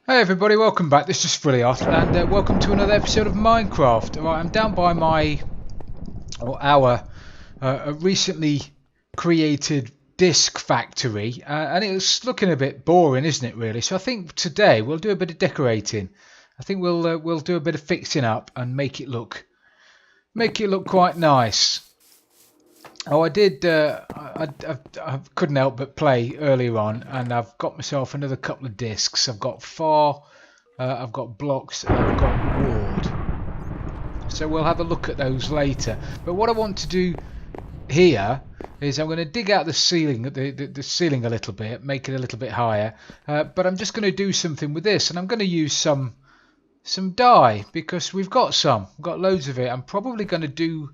Hey everybody, welcome back. This is Frilioth, and welcome to another episode of Minecraft. Right, I'm down by our recently created disc factory, and it's looking a bit boring, isn't it? Really. So I think today we'll do a bit of decorating. I think we'll do a bit of fixing up and make it look quite nice. Oh, I did. I couldn't help but play earlier on, and I've got myself another couple of discs. I've got I've got blocks, and I've got wood. So we'll have a look at those later. But what I want to do here is I'm going to dig out the ceiling, the ceiling a little bit, make it a little bit higher. But I'm just going to do something with this, and I'm going to use some dye because we've got loads of it. I'm probably going to do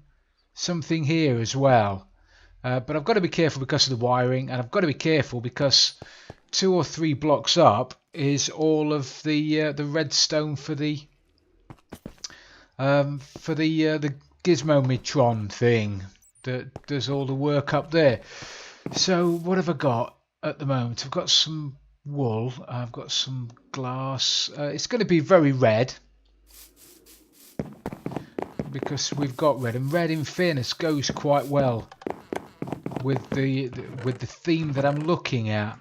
something here as well, but I've got to be careful because of the wiring, and I've got to be careful because 2 or 3 blocks up is all of the redstone for the Gizmometron thing that does all the work up there. So what have I got at the moment? I've got some wool, I've got some glass. It's going to be very red, because we've got red, and red in fairness goes quite well with the theme that I'm looking at.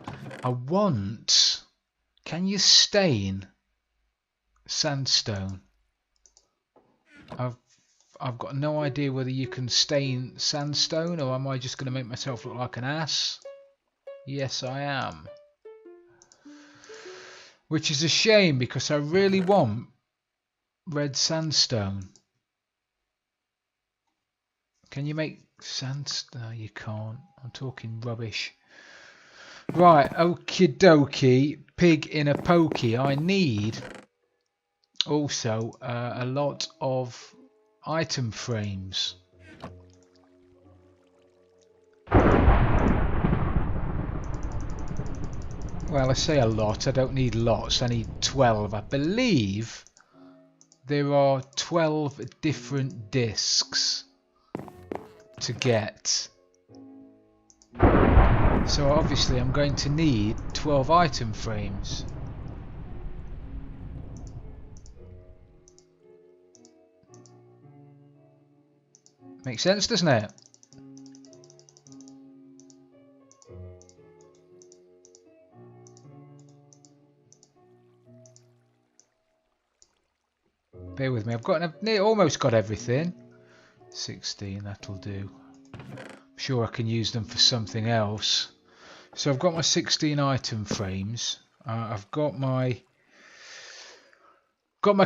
Can you stain sandstone? I've got no idea whether you can stain sandstone, or am I just going to make myself look like an ass? Yes, I am. Which is a shame because I really want red sandstone. Can you make sandstone? No, you can't. I'm talking rubbish. Right, okie dokie. Pig in a pokey. I need also a lot of item frames. Well, I say a lot. I don't need lots. I need 12. I believe there are 12 different discs to get. So obviously I'm going to need 12 item frames. Makes sense, doesn't it? Bear with me. I've almost got everything. 16, that'll do. I'm sure I can use them for something else. So I've got my 16 item frames. I've got my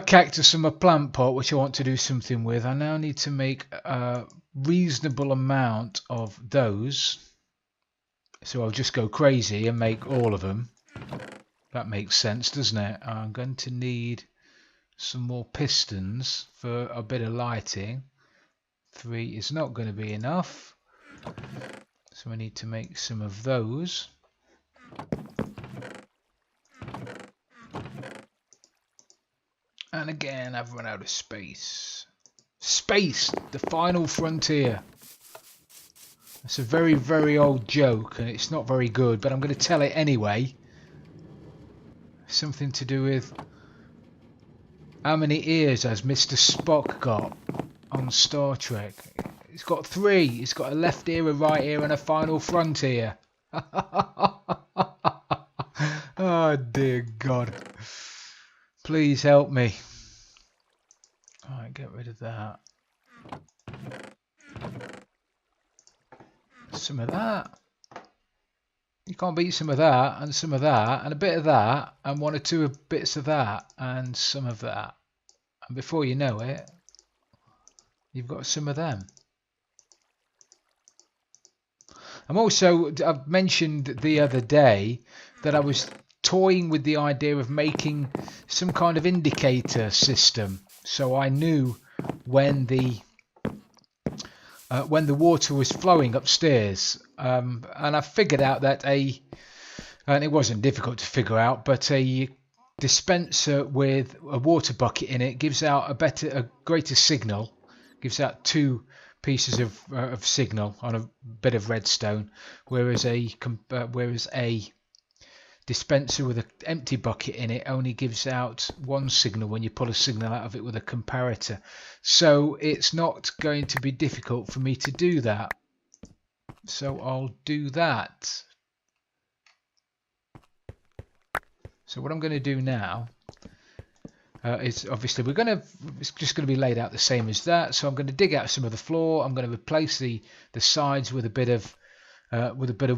cactus and my plant pot, which I want to do something with. I now need to make a reasonable amount of those. So I'll just go crazy and make all of them. That makes sense, doesn't it? I'm going to need some more pistons for a bit of lighting. 3 is not going to be enough. So I need to make some of those. And again, I've run out of space. Space! The final frontier. That's a very, very old joke, and it's not very good, but I'm going to tell it anyway. Something to do with how many ears has Mr. Spock got on Star Trek? It's got 3. It's got a left ear, a right ear, and a final frontier. Oh dear God. Please help me. Alright, get rid of that. Some of that. You can't beat some of that, and some of that, and a bit of that, and 1 or 2 bits of that, and some of that. And before you know it, you've got some of them. I've mentioned the other day that I was toying with the idea of making some kind of indicator system, so I knew when the water was flowing upstairs, and I figured out that and it wasn't difficult to figure out, but a dispenser with a water bucket in it gives out a greater signal, gives out 2 pieces of signal on a bit of redstone, whereas a dispenser with an empty bucket in it only gives out one signal when you pull a signal out of it with a comparator. So it's not going to be difficult for me to do that. So I'll do that. So what I'm going to do now is obviously it's just going to be laid out the same as that. So I'm going to dig out some of the floor. I'm going to replace the sides with a bit of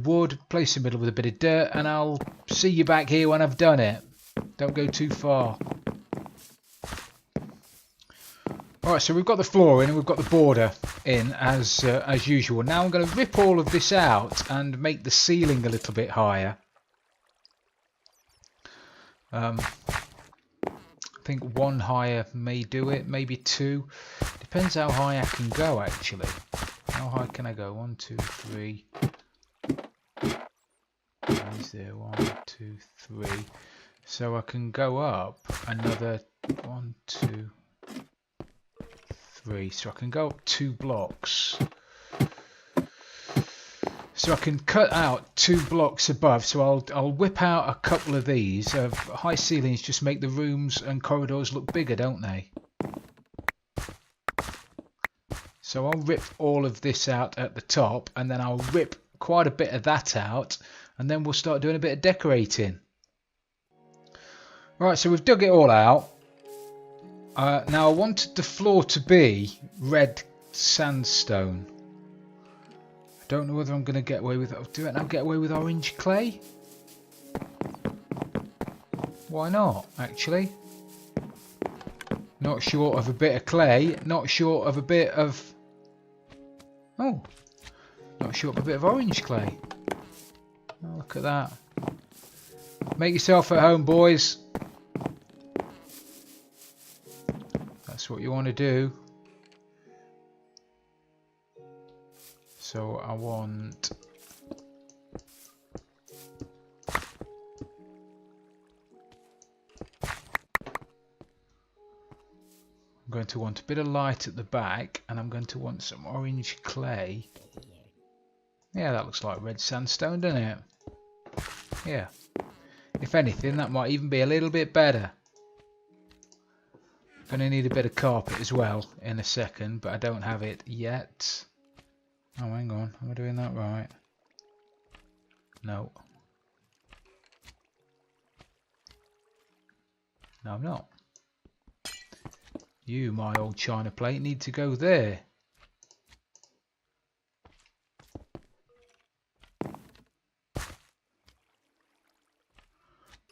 wood, place the middle with a bit of dirt, and I'll see you back here when I've done it. Don't go too far. Alright, so we've got the floor in and we've got the border in as usual. Now I'm going to rip all of this out and make the ceiling a little bit higher. I think one higher may do it, maybe two. Depends how high I can go actually. How high can I go? 1, 2, 3. Is there 1, 2, 3? So I can go up another 1, 2, 3. So I can go up 2 blocks. So I can cut out 2 blocks above. So I'll whip out a couple of these. High ceilings just make the rooms and corridors look bigger, don't they? So I'll rip all of this out at the top, and then I'll rip quite a bit of that out, and then we'll start doing a bit of decorating. Right, so we've dug it all out. Now I wanted the floor to be red sandstone. I don't know whether I'm going to get away with it. Do it and I'll get away with orange clay. Why not, actually? Not short of a bit of clay, not short of a bit of... Oh, not short of a bit of orange clay. Oh, look at that. Make yourself at home, boys. That's what you want to do. So I want... I'm going to want a bit of light at the back, and I'm going to want some orange clay. Yeah, that looks like red sandstone, doesn't it? Yeah. If anything, that might even be a little bit better. Going to need a bit of carpet as well in a second, but I don't have it yet. Oh, hang on. Am I doing that right? No. No, I'm not. You, my old china plate, need to go there.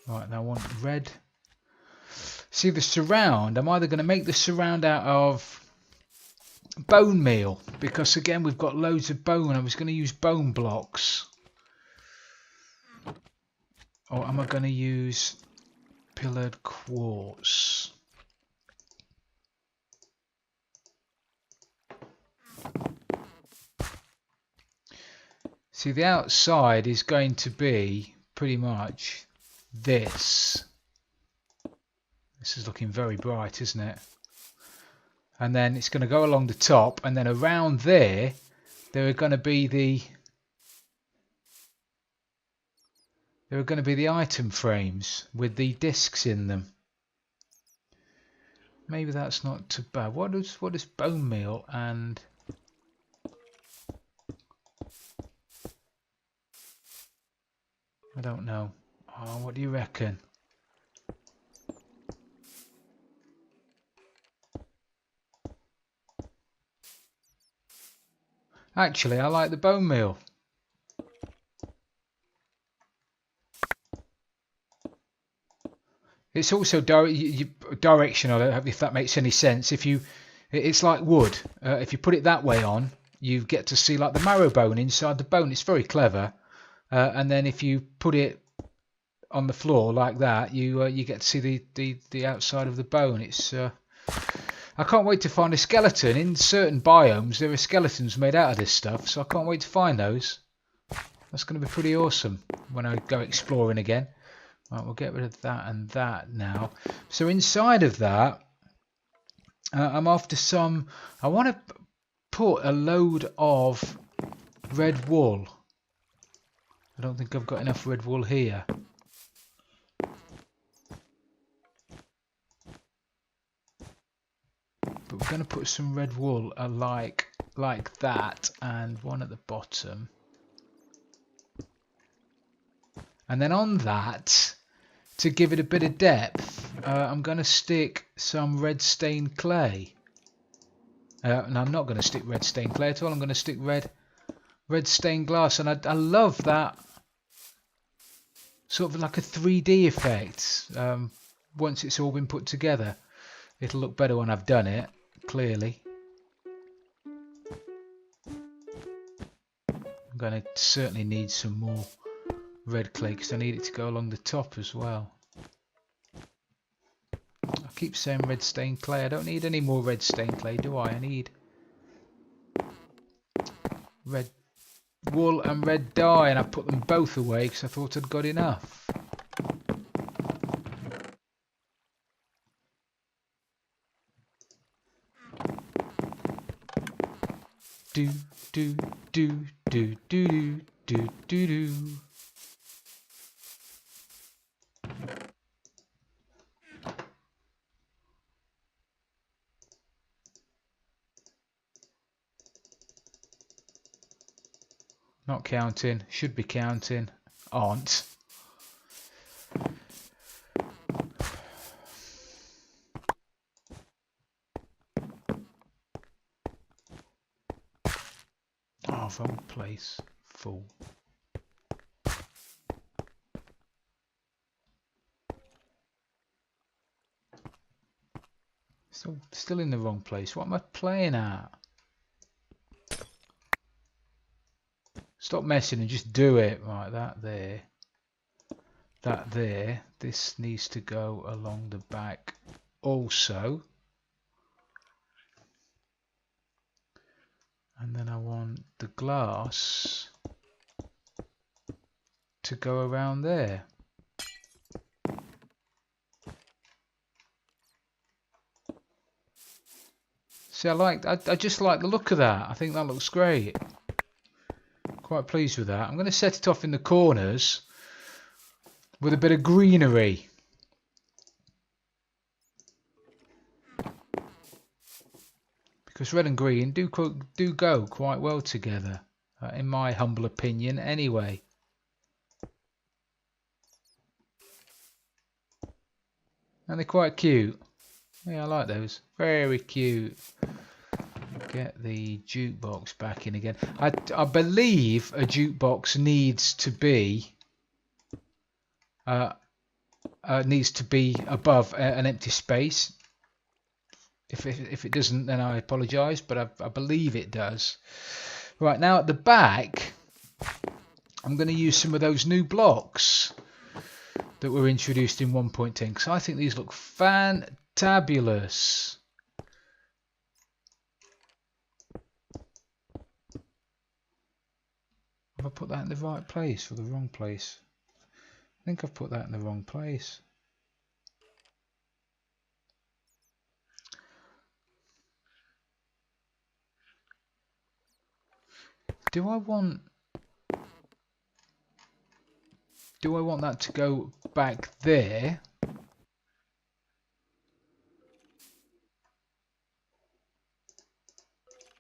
Right, now I want red. See, the surround, I'm either going to make the surround out of bone meal, because again we've got loads of bone. I was going to use bone blocks. Or am I going to use pillared quartz? See, the outside is going to be pretty much this. This is looking very bright, isn't it? And then it's going to go along the top, and then around there are going to be the item frames with the discs in them. Maybe that's not too bad. What is bone meal and I don't know. Oh, what do you reckon? Actually, I like the bone meal. It's also directional, if that makes any sense. It's like wood. If you put it that way on, you get to see like the marrow bone inside the bone. It's very clever. And then if you put it on the floor like that, you get to see the outside of the bone. It's I can't wait to find a skeleton. In certain biomes there are skeletons made out of this stuff, so I can't wait to find those. That's going to be pretty awesome when I go exploring again. Right, we'll get rid of that and that now. So inside of that, I'm after some... I want to put a load of red wool. I don't think I've got enough red wool here. I'm going to put some red wool like that, and one at the bottom. And then on that, to give it a bit of depth, I'm going to stick some red stained clay. No, I'm not going to stick red stained clay at all. I'm going to stick red stained glass, and I love that sort of like a 3D effect. Once it's all been put together, it'll look better when I've done it, clearly. I'm going to certainly need some more red clay because I need it to go along the top as well. I keep saying red stained clay. I don't need any more red stained clay, do I? I need red wool and red dye, and I put them both away because I thought I'd got enough. Do do do do do do do do. Not counting, should be counting, aren't. Oh, wrong place, fool. Still in the wrong place. What am I playing at? Stop messing and just do it. Right, that there. That there. This needs to go along the back also. And then I want the glass to go around there. See, I just like the look of that. I think that looks great. Quite pleased with that. I'm going to set it off in the corners with a bit of greenery. Because red and green do go quite well together, in my humble opinion anyway. And they're quite cute. Yeah, I like those. Very cute. Get the jukebox back in again. I believe a jukebox needs to be above an empty space. If it doesn't, then I apologise, but I believe it does. Right, now at the back, I'm going to use some of those new blocks that were introduced in 1.10 because I think these look fantabulous. Have I put that in the right place or the wrong place? I think I've put that in the wrong place. Do I want that to go back there?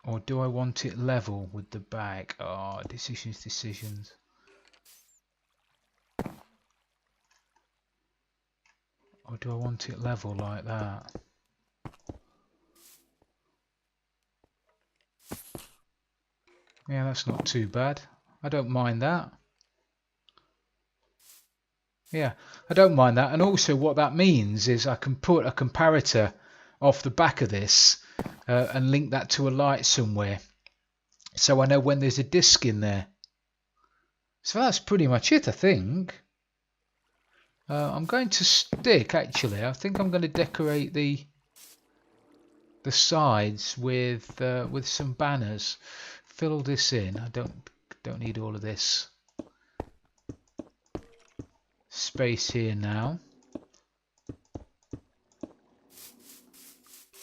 Or do I want it level with the back? Oh, decisions. Or do I want it level like that? Yeah, that's not too bad. I don't mind that. Yeah, I don't mind that. And also what that means is I can put a comparator off the back of this and link that to a light somewhere. So I know when there's a disc in there. So that's pretty much it, I think. I'm going to stick, actually. I think I'm going to decorate the sides with some banners. Fill this in. I don't need all of this space here now.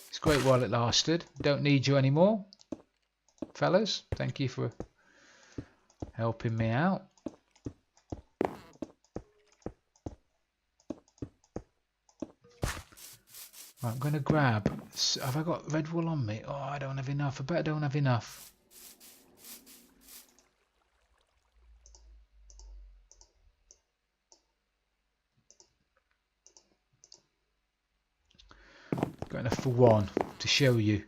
It's great while it lasted. Don't need you anymore, fellas. Thank you for helping me out. Right, I'm going to grab... Have I got red wool on me? Oh, I don't have enough. I bet I don't have enough. Got enough for one to show you.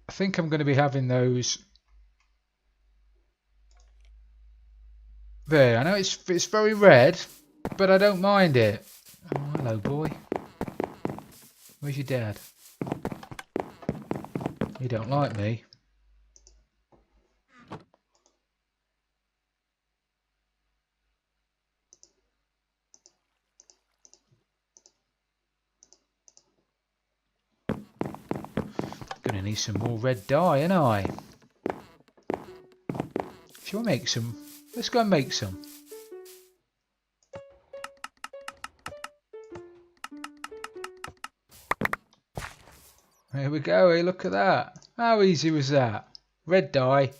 I think I'm going to be having those... There, I know it's very red, but I don't mind it. Oh, hello, boy. Where's your dad? You don't like me. Gonna need some more red dye, ain't I? Shall we make some? Let's go and make some. There we go, hey, look at that. How easy was that? Red dye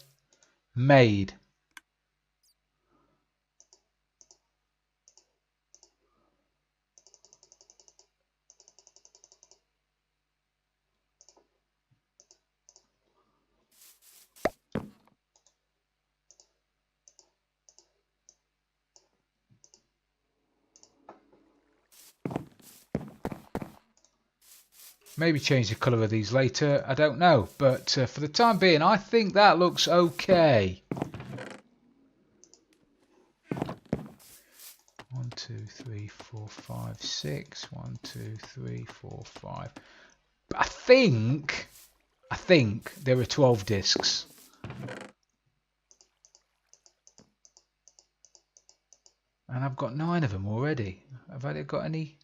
made. Maybe change the colour of these later, I don't know. But for the time being, I think that looks okay. 1, 2, 3, 4, 5, 6. 1, 2, 3, 4, 5. But I think there are 12 discs. And I've got 9 of them already. Have I got any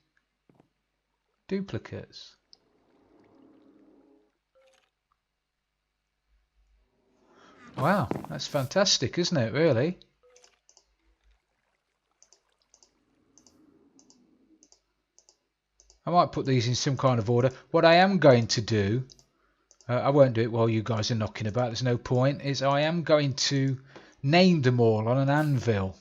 duplicates? Wow, that's fantastic, isn't it, really? I might put these in some kind of order. What I am going to do, I won't do it while you guys are knocking about, there's no point, is I am going to name them all on an anvil.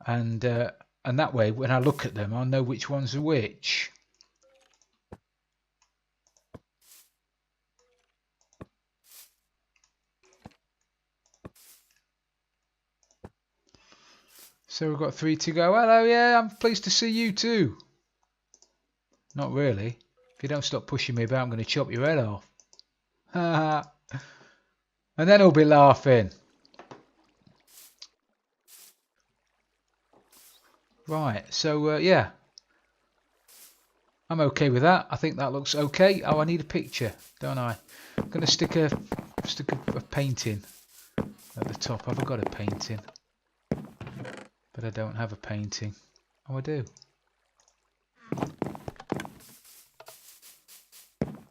And that way, when I look at them, I'll know which ones are which. So we've got 3 to go. Hello, yeah, I'm pleased to see you too. Not really. If you don't stop pushing me about, I'm going to chop your head off. And then he'll be laughing. Right, so yeah. I'm okay with that. I think that looks okay. Oh, I need a picture, don't I? I'm going to stick a painting at the top. Have I got a painting? But I don't have a painting. Oh, I do.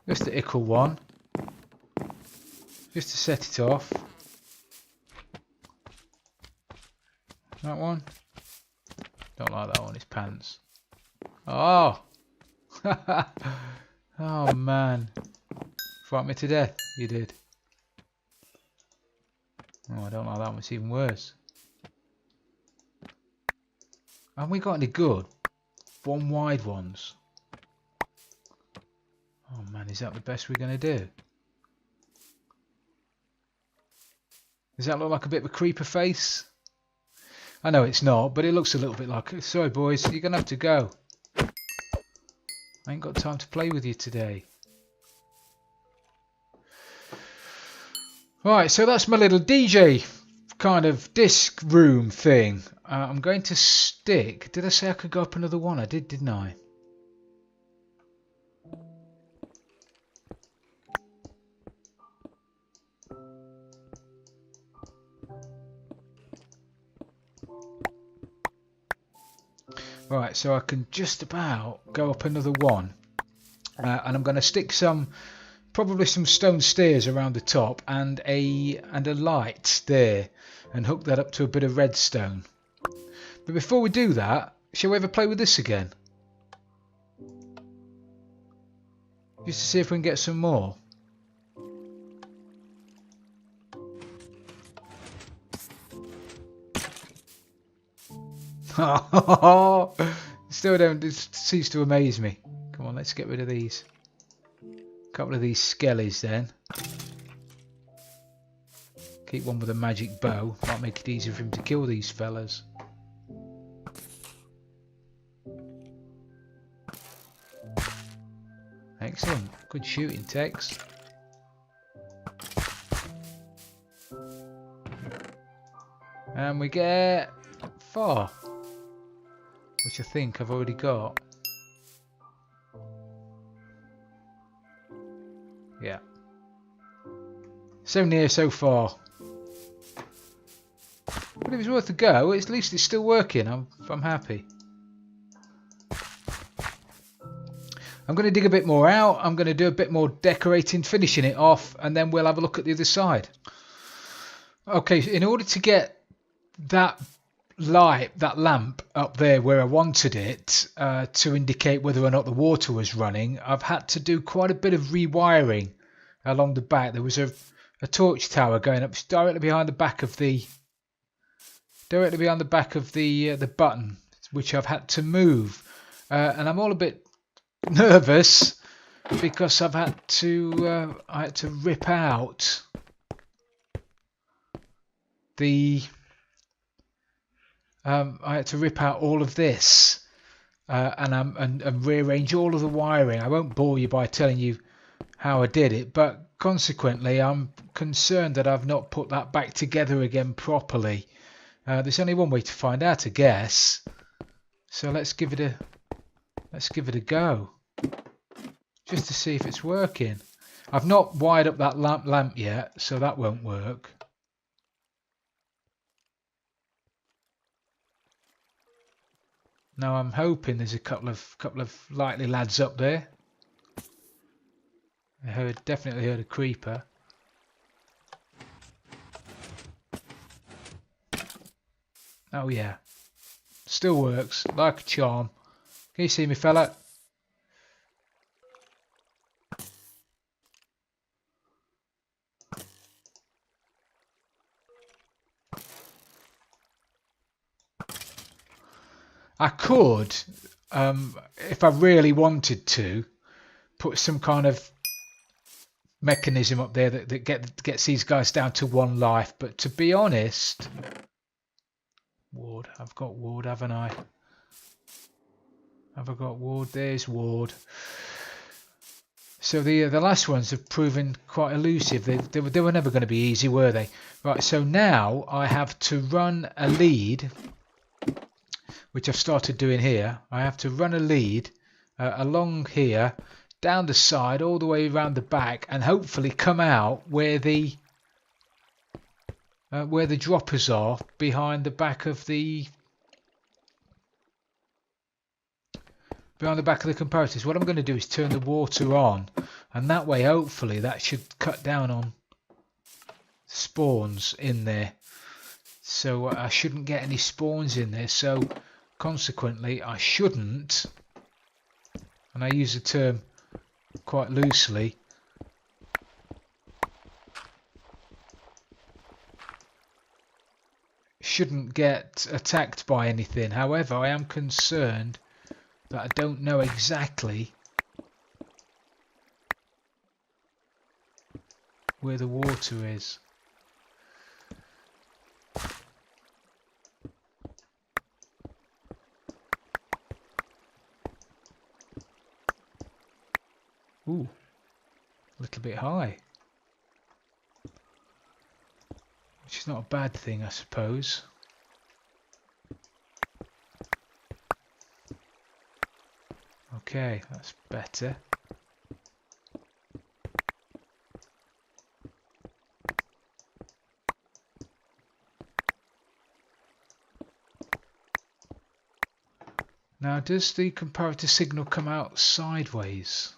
Just the ickle one. Just to set it off. That one. Don't like that one, it's pants. Oh! Oh man. Frightened me to death, you did. Oh, I don't like that one, it's even worse. Haven't we got any good? 1 wide ones. Oh man, is that the best we're going to do? Does that look like a bit of a creeper face? I know it's not, but it looks a little bit like... Sorry boys, you're going to have to go. I ain't got time to play with you today. Right, so that's my little DJ kind of disc room thing. I'm going to stick... Did I say I could go up another one? I did, didn't I? Right, so I can just about go up another one. And I'm going to stick probably some stone stairs around the top and a light there and hook that up to a bit of redstone. But before we do that, shall we ever play with this again? Just to see if we can get some more. Still don't. It ceases to amaze me. Come on, let's get rid of these. A couple of these skellies then. Keep one with a magic bow. Might make it easier for him to kill these fellas. Excellent. Good shooting, Tex. And we get 4. Which I think I've already got. Yeah. So near, so far. But if it's worth a go, at least it's still working. I'm happy. I'm going to dig a bit more out. I'm going to do a bit more decorating, finishing it off, and then we'll have a look at the other side. Okay, in order to get that light, that lamp up there where I wanted it to indicate whether or not the water was running, I've had to do quite a bit of rewiring along the back. There was a torch tower going up directly behind the back of the button, which I've had to move, and I'm all a bit nervous because I had to rip out all of this and rearrange all of the wiring. I won't bore you by telling you how I did it, but consequently I'm concerned that I've not put that back together again properly. There's only one way to find out, I guess. So let's give it a go, just to see if it's working. I've not wired up that lamp yet, so that won't work. Now I'm hoping there's a couple of likely lads up there. I definitely heard a creeper. Oh yeah, still works like a charm. Can you see me, fella? I could, if I really wanted to, put some kind of mechanism up there that gets these guys down to 1 life. But to be honest, ward. I've got ward, haven't I? Have I got ward? There's ward. So the last ones have proven quite elusive. They were never going to be easy, were they? Right. So now I have to run a lead, which I've started doing here. I have to run a lead along here, down the side, all the way around the back, and hopefully come out where the droppers are, behind the back of the comparators. What I'm going to do is turn the water on, and that way hopefully that should cut down on spawns in there. So I shouldn't get any spawns in there. So consequently I shouldn't, and I use the term quite loosely, shouldn't get attacked by anything. However, I am concerned that I don't know exactly where the water is. Ooh, a little bit high, which is not a bad thing, I suppose. Okay, that's better. Now, does the comparator signal come out sideways?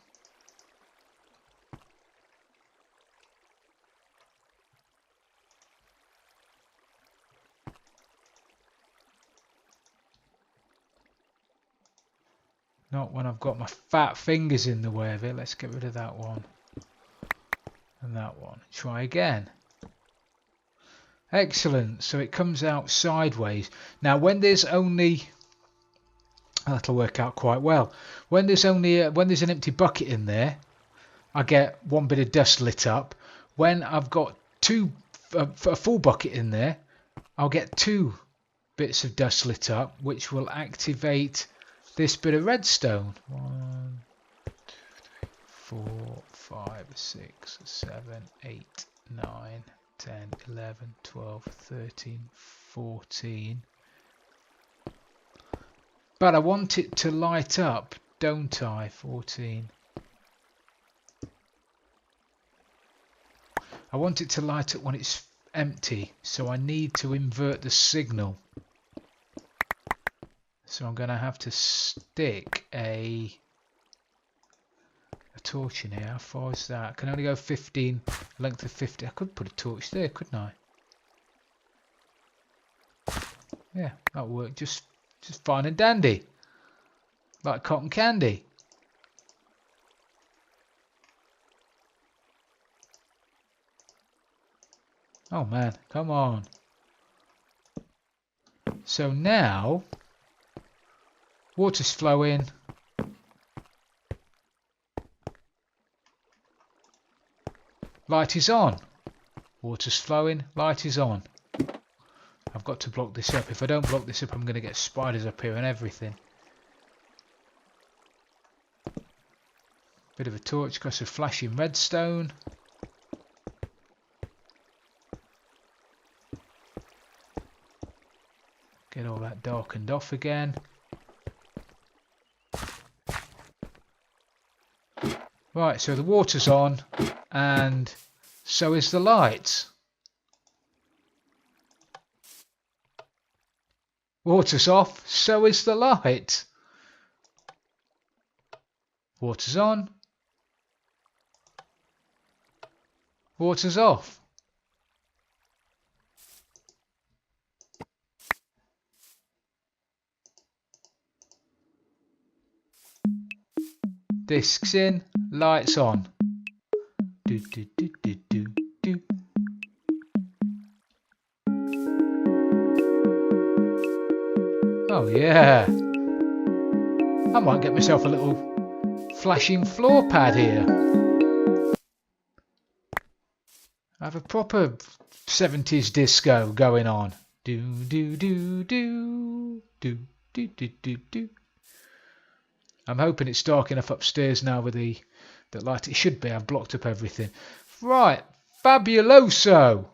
Not when I've got my fat fingers in the way of it. Let's get rid of that one. And that one. Try again. Excellent. So it comes out sideways. Now when there's only That'll work out quite well. When there's an empty bucket in there, I get one bit of dust lit up. When I've got a full bucket in there, I'll get 2 bits of dust lit up, which will activate this bit of redstone. 1, 2, 3, 4, 5, 6, 7, 8, 9, 10, 11, 12, 13, 14. But I want it to light up, don't I? 14. I want it to light up when it's empty, so I need to invert the signal. So I'm going to have to stick a torch in here. How far is that? I can only go 15, length of 50. I could put a torch there, couldn't I? Yeah, that'll work just fine and dandy. Like cotton candy. Oh man, come on. So now, water's flowing. Light is on. Water's flowing, light is on. I've got to block this up. If I don't block this up, I'm going to get spiders up here and everything. Bit of a torch, got some flashing redstone. Get all that darkened off again. Right, so the water's on, and so is the light. Water's off, so is the light. Water's on. Water's off. Discs in, lights on. Do, do, do, do, do, do. Oh yeah. I might get myself a little flashing floor pad here. I have a proper 70s disco going on. Do do do do do do do do do. I'm hoping it's dark enough upstairs now with the light. It should be. I've blocked up everything. Right, fabuloso.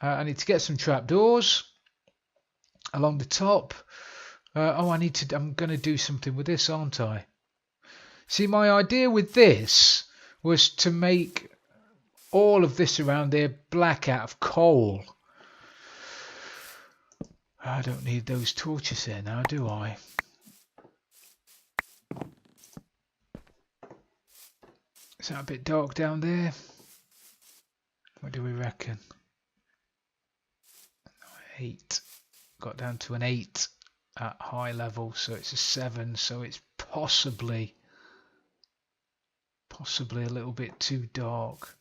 I need to get some trapdoors along the top. I'm going to do something with this, aren't I? See, my idea with this was to make all of this around there black out of coal. I don't need those torches there now, do I? Is that a bit dark down there? What do we reckon? 8. Got down to an 8 at high level, so it's a 7, so it's possibly a little bit too dark.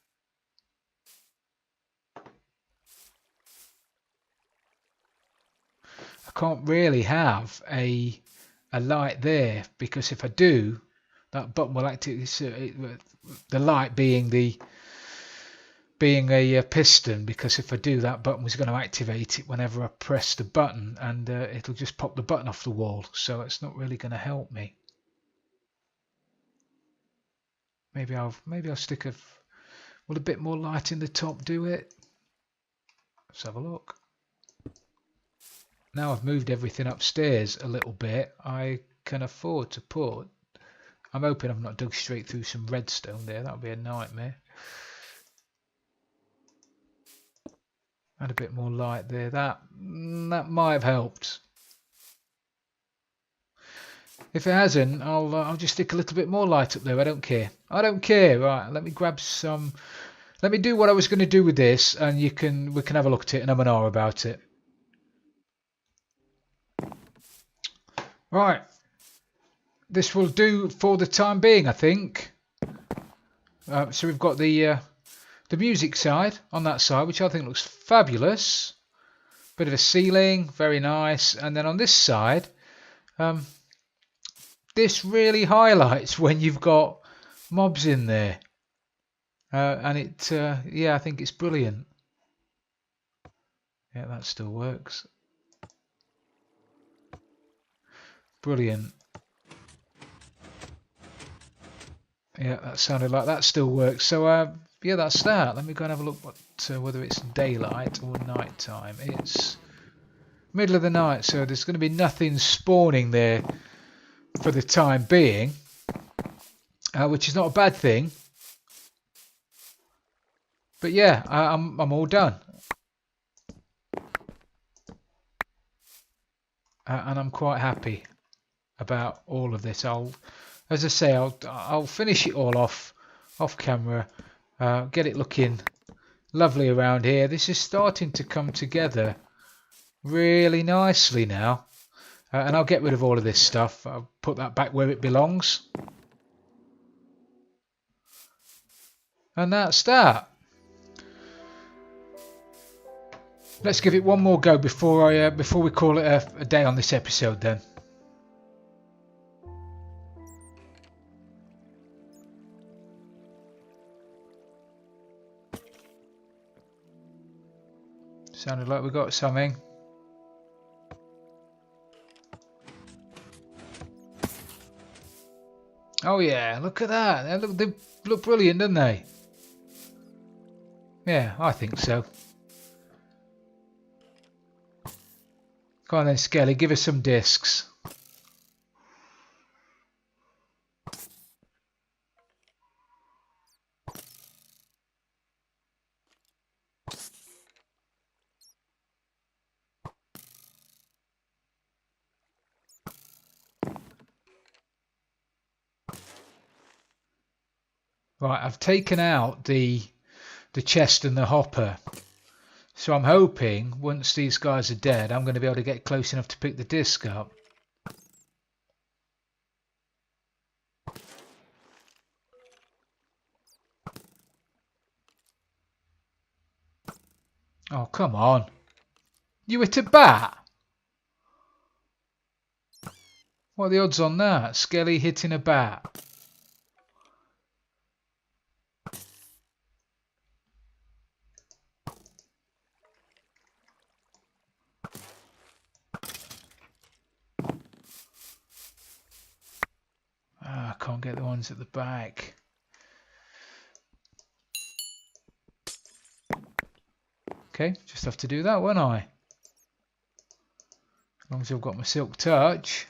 I can't really have a light there, because if I do, that button will activate. The light being a piston, because if I do, that button was going to activate it whenever I press the button, and it'll just pop the button off the wall, so it's not really going to help me. Maybe I'll stick will a bit more light in the top do it? Let's have a look. Now I've moved everything upstairs a little bit, I can afford to put. I'm hoping I've not dug straight through some redstone there. That would be a nightmare. Add a bit more light there. That might have helped. If it hasn't, I'll just stick a little bit more light up there. I don't care. I don't care. Right, let me grab some. Let me do what I was going to do with this, and we can have a look at it and have an hour about it. Right. This will do for the time being, I think. So we've got the music side on that side, which I think looks fabulous. Bit of a ceiling, very nice. And then on this side, this really highlights when you've got mobs in there. And it, yeah, I think it's brilliant. Yeah, that still works. Brilliant. Yeah, that sounded like that still works. So, yeah, that's that. Let me go and have a look whether it's daylight or night time. It's middle of the night, so there's going to be nothing spawning there for the time being, which is not a bad thing. But yeah, I'm all done, and I'm quite happy about all of this. As I say, I'll finish it all off camera, get it looking lovely around here. This is starting to come together really nicely now, and I'll get rid of all of this stuff. I'll put that back where it belongs, and that's that. Let's give it one more go before we call it a day on this episode then. Sounded like we got something. Oh yeah, look at that. They look brilliant, don't they? Yeah, I think so. Go on then, Skelly, give us some discs. Right, I've taken out the chest and the hopper. So I'm hoping once these guys are dead, I'm going to be able to get close enough to pick the disc up. Oh, come on. You hit a bat? What are the odds on that? Skelly hitting a bat. I can't get the ones at the back. Okay, just have to do that, won't I? As long as I've got my silk touch.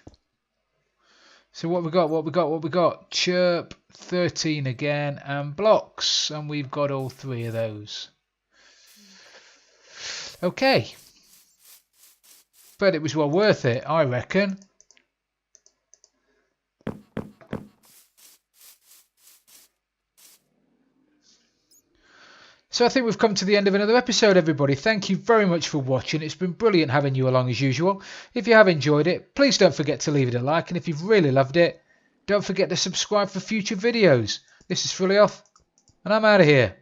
So what we got? Chirp, 13 again, and blocks, and we've got all 3 of those. Okay. But it was well worth it, I reckon. So I think we've come to the end of another episode, everybody. Thank you very much for watching. It's been brilliant having you along as usual. If you have enjoyed it, please don't forget to leave it a like. And if you've really loved it, don't forget to subscribe for future videos. This is Fully Off, and I'm out of here.